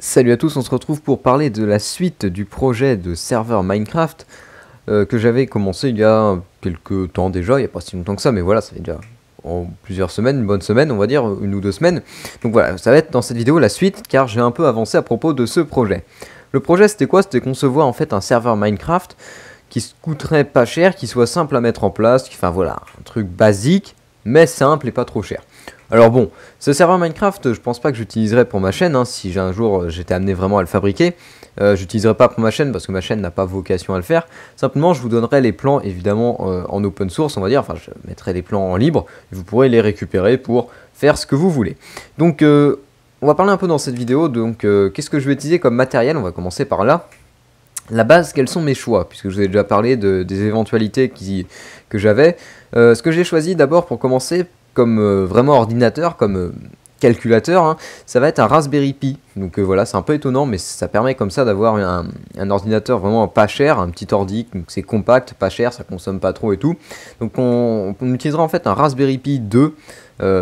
Salut à tous, on se retrouve pour parler de la suite du projet de serveur Minecraft que j'avais commencé il y a quelques temps déjà, il n'y a pas si longtemps que ça, mais voilà, ça fait déjà plusieurs semaines, une bonne semaine, on va dire, une ou deux semaines. Donc voilà, ça va être dans cette vidéo la suite, car j'ai un peu avancé à propos de ce projet. Le projet c'était quoi? C'était concevoir en fait un serveur Minecraft qui coûterait pas cher, qui soit simple à mettre en place, enfin voilà, un truc basique, mais simple et pas trop cher. Alors bon, ce serveur Minecraft, je pense pas que j'utiliserai pour ma chaîne, hein, si un jour j'étais amené vraiment à le fabriquer. J'utiliserai pas pour ma chaîne parce que ma chaîne n'a pas vocation à le faire. Simplement, je vous donnerai les plans évidemment en open source, on va dire. Enfin, je mettrai les plans en libre et vous pourrez les récupérer pour faire ce que vous voulez. Donc, on va parler un peu dans cette vidéo. Donc, qu'est-ce que je vais utiliser comme matériel? On va commencer par là. La base, quels sont mes choix? Puisque je vous ai déjà parlé des éventualités que j'avais. Ce que j'ai choisi d'abord pour commencer, comme vraiment ordinateur, comme calculateur, hein, ça va être un Raspberry Pi. Donc voilà, c'est un peu étonnant, mais ça permet comme ça d'avoir un ordinateur vraiment pas cher, un petit ordi, donc c'est compact, pas cher, ça consomme pas trop et tout. Donc on utilisera en fait un Raspberry Pi 2,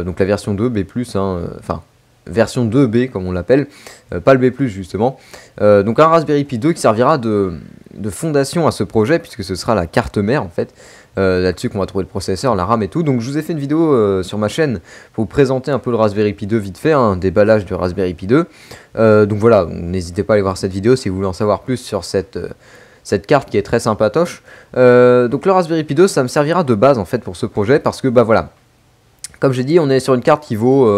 donc la version 2 B+, hein, enfin version 2B comme on l'appelle, pas le B+, justement. Donc un Raspberry Pi 2 qui servira de fondation à ce projet, puisque ce sera la carte mère en fait. Là-dessus qu'on va trouver le processeur, la RAM et tout. Donc je vous ai fait une vidéo sur ma chaîne pour vous présenter un peu le Raspberry Pi 2 vite fait, un déballage du Raspberry Pi 2. Donc voilà, n'hésitez pas à aller voir cette vidéo si vous voulez en savoir plus sur cette carte qui est très sympatoche. Donc le Raspberry Pi 2, ça me servira de base en fait pour ce projet, parce que bah voilà, comme j'ai dit, on est sur une carte qui vaut,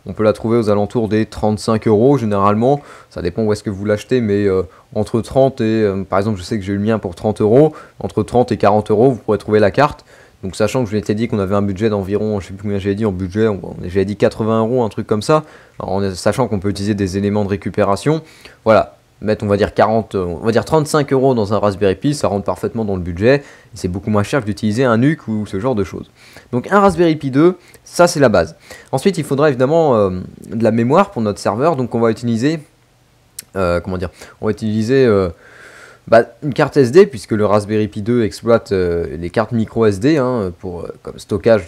on peut la trouver aux alentours des 35 € généralement, ça dépend où est-ce que vous l'achetez, mais entre 30 et, par exemple je sais que j'ai eu le mien pour 30 €, entre 30 et 40 € vous pourrez trouver la carte. Donc sachant que je vous ai dit qu'on avait un budget d'environ, je sais plus combien j'avais dit en budget, j'avais dit 80 €, un truc comme ça, sachant qu'on peut utiliser des éléments de récupération, voilà. Mettre on va dire 35 € dans un Raspberry Pi, ça rentre parfaitement dans le budget, et c'est beaucoup moins cher que d'utiliser un NUC ou ce genre de choses. Donc un Raspberry Pi 2, ça c'est la base. Ensuite il faudra évidemment de la mémoire pour notre serveur, donc on va utiliser, une carte SD, puisque le Raspberry Pi 2 exploite les cartes micro SD hein, pour comme stockage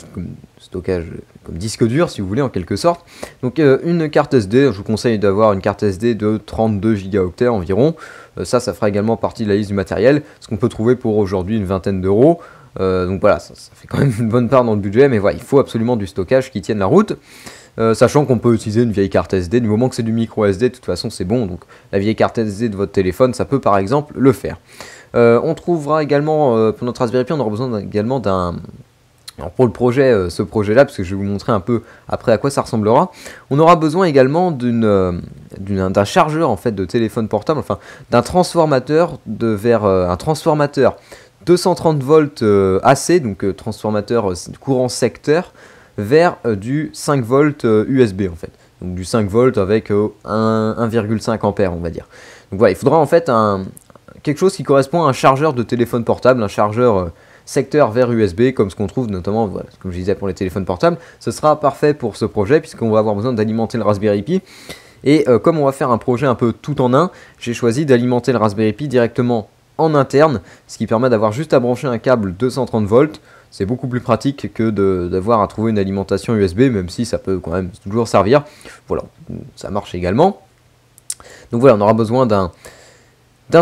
comme disque dur si vous voulez en quelque sorte. Donc une carte SD, je vous conseille d'avoir une carte SD de 32 gigaoctets environ. Ça fera également partie de la liste du matériel, ce qu'on peut trouver pour aujourd'hui une vingtaine d'euros. Donc voilà, ça fait quand même une bonne part dans le budget, mais voilà, il faut absolument du stockage qui tienne la route. Sachant qu'on peut utiliser une vieille carte SD, du moment que c'est du micro SD, de toute façon c'est bon, donc la vieille carte SD de votre téléphone, ça peut par exemple le faire. On trouvera également, pour notre Raspberry Pi, on aura besoin également d'un... Alors pour le projet, ce projet-là, parce que je vais vous montrer un peu après à quoi ça ressemblera, on aura besoin également d'un chargeur en fait de téléphone portable, enfin d'un transformateur vers un transformateur 230 volts AC, donc transformateur courant secteur, vers du 5 volts USB en fait. Donc du 5 volts avec 1,5 ampères on va dire. Donc voilà, il faudra en fait quelque chose qui correspond à un chargeur de téléphone portable, un chargeur secteur vers USB, comme ce qu'on trouve notamment, voilà, comme je disais pour les téléphones portables. Ce sera parfait pour ce projet, puisqu'on va avoir besoin d'alimenter le Raspberry Pi. Et comme on va faire un projet un peu tout en un, j'ai choisi d'alimenter le Raspberry Pi directement en interne, ce qui permet d'avoir juste à brancher un câble 230 volts. C'est beaucoup plus pratique que d'avoir à trouver une alimentation USB, même si ça peut quand même toujours servir. Voilà, ça marche également. Donc voilà, on aura besoin d'un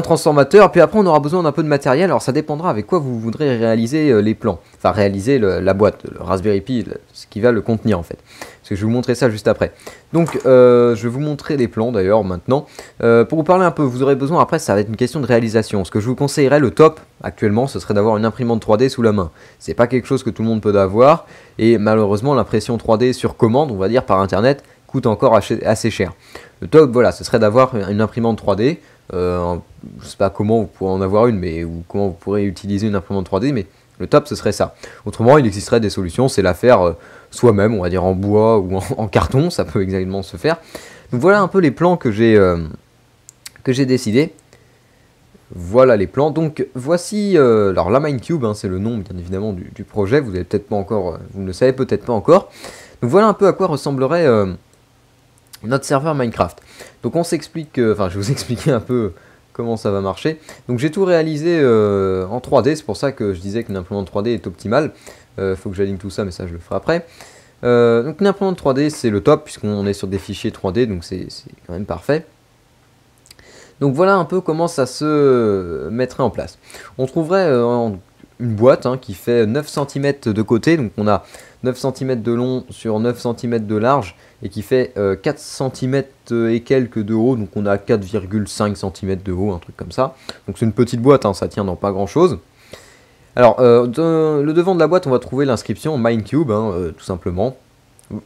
transformateur, puis après on aura besoin d'un peu de matériel. Alors ça dépendra avec quoi vous voudrez réaliser les plans, enfin réaliser la boîte, le Raspberry Pi, ce qui va le contenir en fait, parce que je vais vous montrer ça juste après. Donc je vais vous montrer les plans d'ailleurs maintenant. Pour vous parler un peu, vous aurez besoin, après ça va être une question de réalisation. Ce que je vous conseillerais, le top actuellement, ce serait d'avoir une imprimante 3D sous la main. C'est pas quelque chose que tout le monde peut avoir, et malheureusement l'impression 3D sur commande, on va dire par internet, coûte encore assez cher. Le top, voilà, ce serait d'avoir une imprimante 3D. Je sais pas comment vous pourrez en avoir une, ou comment vous pourrez utiliser une imprimante 3D, mais le top ce serait ça. Autrement il existerait des solutions, c'est la faire soi-même, on va dire en bois ou en carton, ça peut exactement se faire. Donc voilà un peu les plans que j'ai décidé. Voilà les plans. Donc voici alors la Minecube, hein, c'est le nom bien évidemment du projet, vous avez peut-être pas encore, vous ne le savez peut-être pas encore. Donc voilà un peu à quoi ressemblerait notre serveur Minecraft. Donc on s'explique, enfin je vais vous expliquer un peu comment ça va marcher. Donc j'ai tout réalisé en 3D, c'est pour ça que je disais qu'une imprimante 3D est optimale. Faut que j'aligne tout ça, mais ça je le ferai après. Donc une imprimante 3D c'est le top, puisqu'on est sur des fichiers 3D, donc c'est quand même parfait. Donc voilà un peu comment ça se mettrait en place. On trouverait une boîte qui fait 9 cm de côté, donc on a 9 cm de long sur 9 cm de large, et qui fait 4 cm et quelques de haut, donc on a 4,5 cm de haut, un truc comme ça. Donc c'est une petite boîte, ça tient dans pas grand chose. Alors, le devant de la boîte, on va trouver l'inscription Minecube, tout simplement.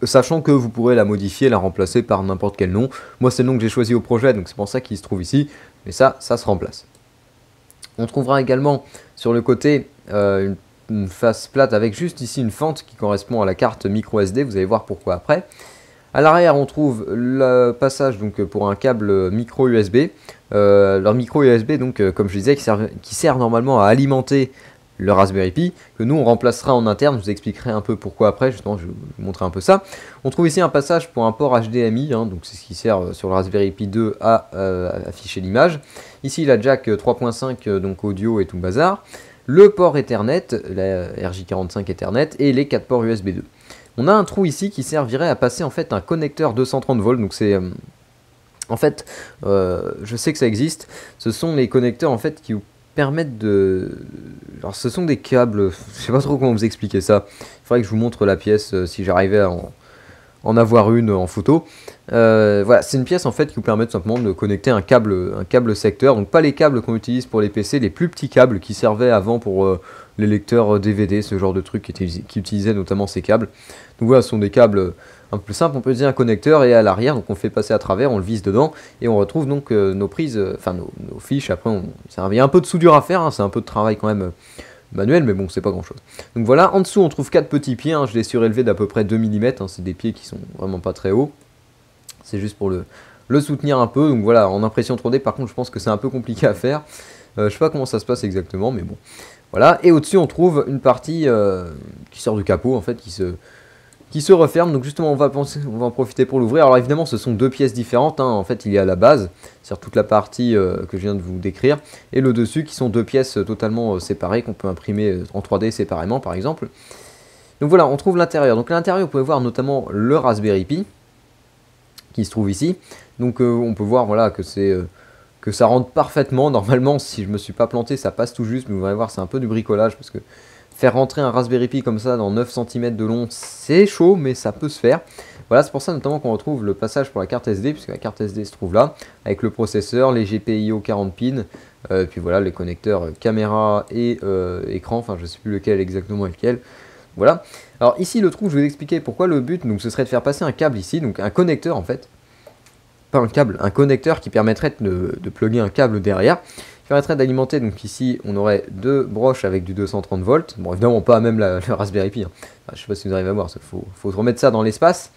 Sachant que vous pourrez la modifier, la remplacer par n'importe quel nom. Moi, c'est le nom que j'ai choisi au projet, donc c'est pour ça qu'il se trouve ici. Mais ça se remplace. On trouvera également sur le côté une face plate avec juste ici une fente qui correspond à la carte micro SD. Vous allez voir pourquoi après. À l'arrière, on trouve le passage donc, pour un câble micro USB. Leur micro USB, donc, comme je disais, qui sert normalement à alimenter le Raspberry Pi, que nous on remplacera en interne. Je vous expliquerai un peu pourquoi après, justement je vais vous montrer un peu ça. On trouve ici un passage pour un port HDMI, donc c'est ce qui sert sur le Raspberry Pi 2 à afficher l'image. Ici la jack 3.5, donc audio et tout bazar. Le port Ethernet, la RJ45 Ethernet, et les 4 ports USB 2. On a un trou ici qui servirait à passer en fait un connecteur 230 volts, donc c'est... en fait, je sais que ça existe, ce sont les connecteurs en fait qui vous permettent de... Alors ce sont des câbles, je sais pas trop comment vous expliquer ça, il faudrait que je vous montre la pièce si j'arrivais à en avoir une en photo. Voilà, c'est une pièce en fait qui vous permet tout simplement de connecter un câble secteur, donc pas les câbles qu'on utilise pour les PC, les plus petits câbles qui servaient avant pour les lecteurs DVD, ce genre de trucs qui utilisaient notamment ces câbles. Donc voilà, ce sont des câbles un peu plus simples, on peut utiliser un connecteur et à l'arrière, donc on fait passer à travers, on le visse dedans et on retrouve donc nos prises, enfin nos fiches. Après, il y a un peu de soudure à faire, c'est un peu de travail quand même manuel, mais bon, c'est pas grand chose. Donc voilà, en dessous on trouve 4 petits pieds, je les ai surélevés d'à peu près 2 mm, c'est des pieds qui sont vraiment pas très hauts, c'est juste pour le soutenir un peu. Donc voilà, en impression 3D par contre je pense que c'est un peu compliqué à faire, je sais pas comment ça se passe exactement, mais bon. Voilà, et au-dessus on trouve une partie qui sort du capot en fait, qui se referme. Donc justement on va en profiter pour l'ouvrir. Alors évidemment ce sont deux pièces différentes, en fait il y a la base, c'est-à-dire toute la partie que je viens de vous décrire, et le dessus qui sont deux pièces totalement séparées, qu'on peut imprimer en 3D séparément par exemple. Donc voilà, on trouve l'intérieur. Donc à l'intérieur vous pouvez voir notamment le Raspberry Pi, qui se trouve ici. Donc on peut voir voilà, que ça rentre parfaitement. Normalement si je me suis pas planté ça passe tout juste, mais vous allez voir c'est un peu du bricolage, parce que faire rentrer un Raspberry Pi comme ça dans 9 cm de long, c'est chaud, mais ça peut se faire. Voilà, c'est pour ça notamment qu'on retrouve le passage pour la carte SD, puisque la carte SD se trouve là, avec le processeur, les GPIO 40 pins, puis voilà, les connecteurs caméra et écran, enfin je sais plus lequel exactement est lequel. Voilà. Alors ici le trou, je vais vous expliquer pourquoi le but, donc ce serait de faire passer un câble ici, donc un connecteur en fait. Pas un câble, un connecteur qui permettrait de plugger un câble derrière. Permettrait d'alimenter, donc ici on aurait deux broches avec du 230 volts, bon évidemment pas même le Raspberry Pi, Enfin, je sais pas si vous arrivez à voir, il faut remettre ça dans l'espace.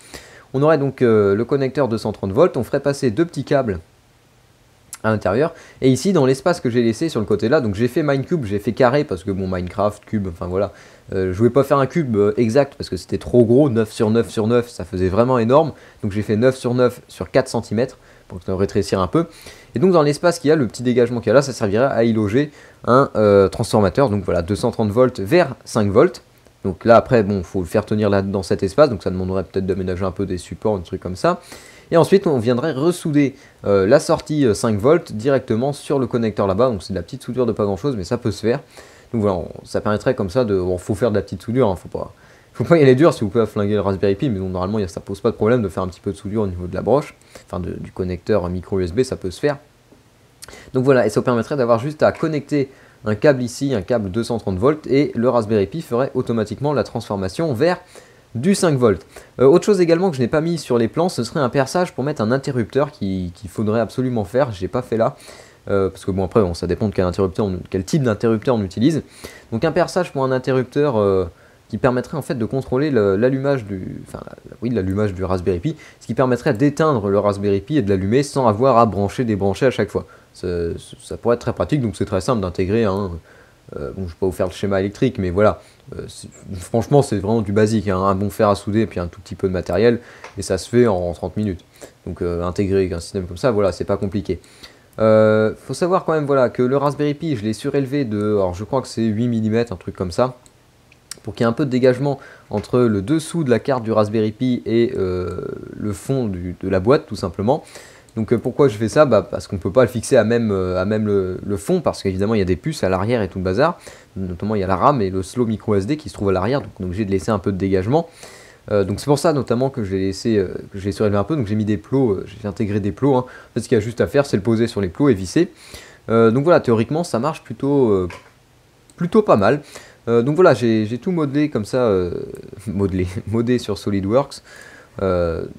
On aurait donc le connecteur 230 volts, on ferait passer deux petits câbles à l'intérieur, et ici dans l'espace que j'ai laissé sur le côté là, donc j'ai fait Minecube, j'ai fait carré parce que bon Minecraft, cube, enfin voilà, je voulais pas faire un cube exact parce que c'était trop gros, 9 sur 9 sur 9, ça faisait vraiment énorme, donc j'ai fait 9 sur 9 sur 4 cm, pour rétrécir un peu. Et donc dans l'espace qu'il y a, le petit dégagement qu'il y a là, ça servirait à y loger un transformateur, donc voilà, 230 volts vers 5 volts. Donc là après, bon, il faut le faire tenir là dans cet espace, donc ça demanderait peut-être d'aménager un peu des supports, des trucs comme ça. Et ensuite on viendrait ressouder la sortie 5 volts directement sur le connecteur là-bas, donc c'est de la petite soudure de pas grand chose, mais ça peut se faire. Donc voilà, ça permettrait comme ça de... Bon, faut faire de la petite soudure, faut pas y aller dur si vous pouvez flinguer le Raspberry Pi, mais bon, normalement ça pose pas de problème de faire un petit peu de soudure au niveau de la broche, enfin du connecteur micro USB, ça peut se faire. Donc voilà, et ça vous permettrait d'avoir juste à connecter un câble ici, un câble 230 volts, et le Raspberry Pi ferait automatiquement la transformation vers du 5 volts. Autre chose également que je n'ai pas mis sur les plans, ce serait un perçage pour mettre un interrupteur qu'il faudrait absolument faire, j'ai pas fait là. Parce que bon après ça dépend de quel type d'interrupteur on utilise. Donc un perçage pour un interrupteur qui permettrait en fait de contrôler l'allumage du Raspberry Pi, ce qui permettrait d'éteindre le Raspberry Pi et de l'allumer sans avoir à débrancher à chaque fois. Ça pourrait être très pratique, donc c'est très simple d'intégrer bon, je ne vais pas vous faire le schéma électrique, mais voilà, franchement c'est vraiment du basique, un bon fer à souder et puis un tout petit peu de matériel, et ça se fait en 30 minutes. Donc intégrer un système comme ça, voilà, c'est pas compliqué. Faut savoir quand même voilà, que le Raspberry Pi, je l'ai surélevé alors je crois que c'est 8 mm, un truc comme ça, pour qu'il y ait un peu de dégagement entre le dessous de la carte du Raspberry Pi et le fond de la boîte tout simplement. Donc pourquoi je fais ça? Parce qu'on peut pas le fixer à même le fond, parce qu'évidemment il y a des puces à l'arrière et tout le bazar, notamment il y a la RAM et le slow micro SD qui se trouve à l'arrière, donc on est obligé de laisser un peu de dégagement. Donc c'est pour ça notamment que je l'ai laissé, que je l'ai surélevé un peu, donc j'ai mis des plots, j'ai intégré des plots, hein. En fait ce qu'il y a juste à faire c'est le poser sur les plots et visser. Donc voilà, théoriquement ça marche plutôt pas mal. Donc voilà, j'ai tout modelé comme ça, modé sur SolidWorks,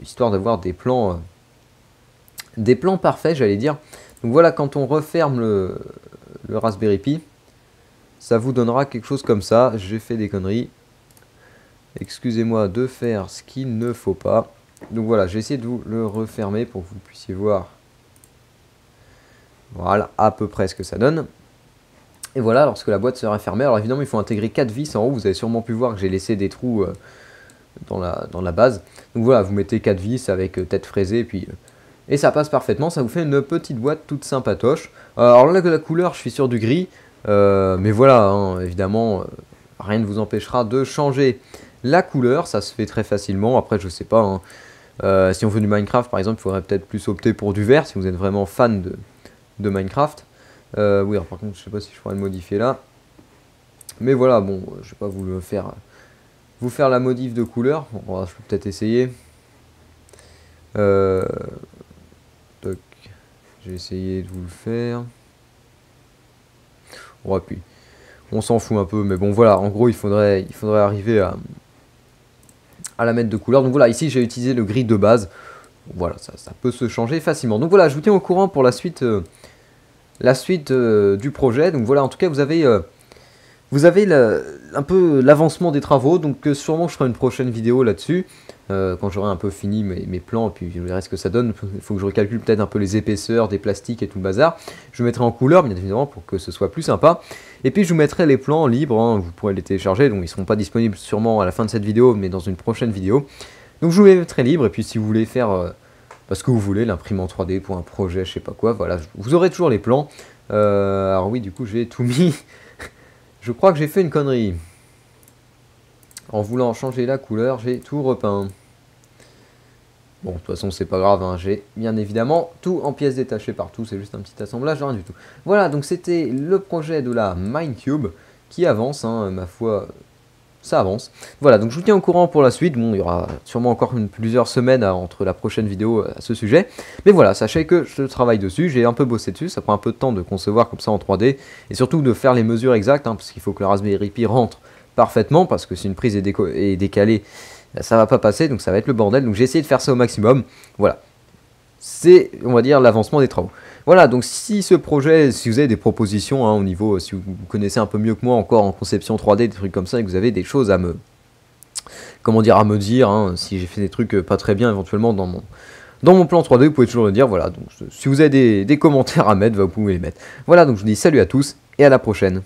histoire d'avoir des plans parfaits, j'allais dire. Donc voilà, quand on referme le Raspberry Pi, ça vous donnera quelque chose comme ça. J'ai fait des conneries. Excusez-moi de faire ce qu'il ne faut pas. Donc voilà, j'ai essayé de vous le refermer pour que vous puissiez voir. Voilà, à peu près ce que ça donne. Et voilà, lorsque la boîte sera fermée, alors évidemment il faut intégrer 4 vis en haut. Vous avez sûrement pu voir que j'ai laissé des trous dans la base. Donc voilà, vous mettez 4 vis avec tête fraisée et ça passe parfaitement. Ça vous fait une petite boîte toute sympatoche. Alors là, la couleur, je suis sur du gris. Mais voilà, hein, évidemment, rien ne vous empêchera de changer la couleur. Ça se fait très facilement. Après, je sais pas, hein, si on veut du Minecraft par exemple, il faudrait peut-être plus opter pour du vert si vous êtes vraiment fan de Minecraft. Oui, alors par contre, je sais pas si je pourrais le modifier là. Mais voilà, bon, je vais pas vous faire la modif de couleur. Bon, je peux peut-être essayer. Toc. J'ai essayé de vous le faire. Ouais, puis on s'en fout un peu, mais bon voilà, en gros il faudrait arriver à la mettre de couleur. Donc voilà, ici j'ai utilisé le gris de base. Voilà, ça peut se changer facilement. Donc voilà, je vous tiens au courant pour la suite du projet. Donc voilà, en tout cas vous avez un peu l'avancement des travaux. Donc sûrement je ferai une prochaine vidéo là-dessus. Quand j'aurai un peu fini mes plans, et puis je verrai ce que ça donne. Il faut que je recalcule peut-être un peu les épaisseurs des plastiques et tout le bazar. Je mettrai en couleur, bien évidemment, pour que ce soit plus sympa. Et puis je vous mettrai les plans libres, hein, vous pourrez les télécharger. Donc ils ne seront pas disponibles sûrement à la fin de cette vidéo, mais dans une prochaine vidéo. Donc je vous les mettrai libres, et puis si vous voulez faire ce que vous voulez, l'imprime en 3D pour un projet, je sais pas quoi, voilà, vous aurez toujours les plans. Alors oui, du coup j'ai tout mis. Je crois que j'ai fait une connerie. En voulant changer la couleur, j'ai tout repeint. Bon, de toute façon, c'est pas grave, hein. J'ai bien évidemment tout en pièces détachées partout, c'est juste un petit assemblage, rien du tout. Voilà, donc c'était le projet de la Minecube qui avance, hein, ma foi, ça avance. Voilà, donc je vous tiens au courant pour la suite. Bon, il y aura sûrement encore plusieurs semaines entre la prochaine vidéo à ce sujet. Mais voilà, sachez que je travaille dessus, j'ai un peu bossé dessus, ça prend un peu de temps de concevoir comme ça en 3D, et surtout de faire les mesures exactes, hein, parce qu'il faut que le Raspberry Pi rentre parfaitement, parce que si une prise est décalée, ça va pas passer, donc ça va être le bordel. Donc j'ai essayé de faire ça au maximum. Voilà, c'est, on va dire, l'avancement des travaux. Voilà, donc si ce projet, si vous avez des propositions, hein, au niveau, si vous connaissez un peu mieux que moi encore en conception 3D, des trucs comme ça, et que vous avez des choses à me dire, hein, si j'ai fait des trucs pas très bien éventuellement dans mon plan 3D, vous pouvez toujours le dire. Voilà, donc si vous avez des commentaires à mettre, vous pouvez les mettre. Voilà, donc je vous dis salut à tous et à la prochaine.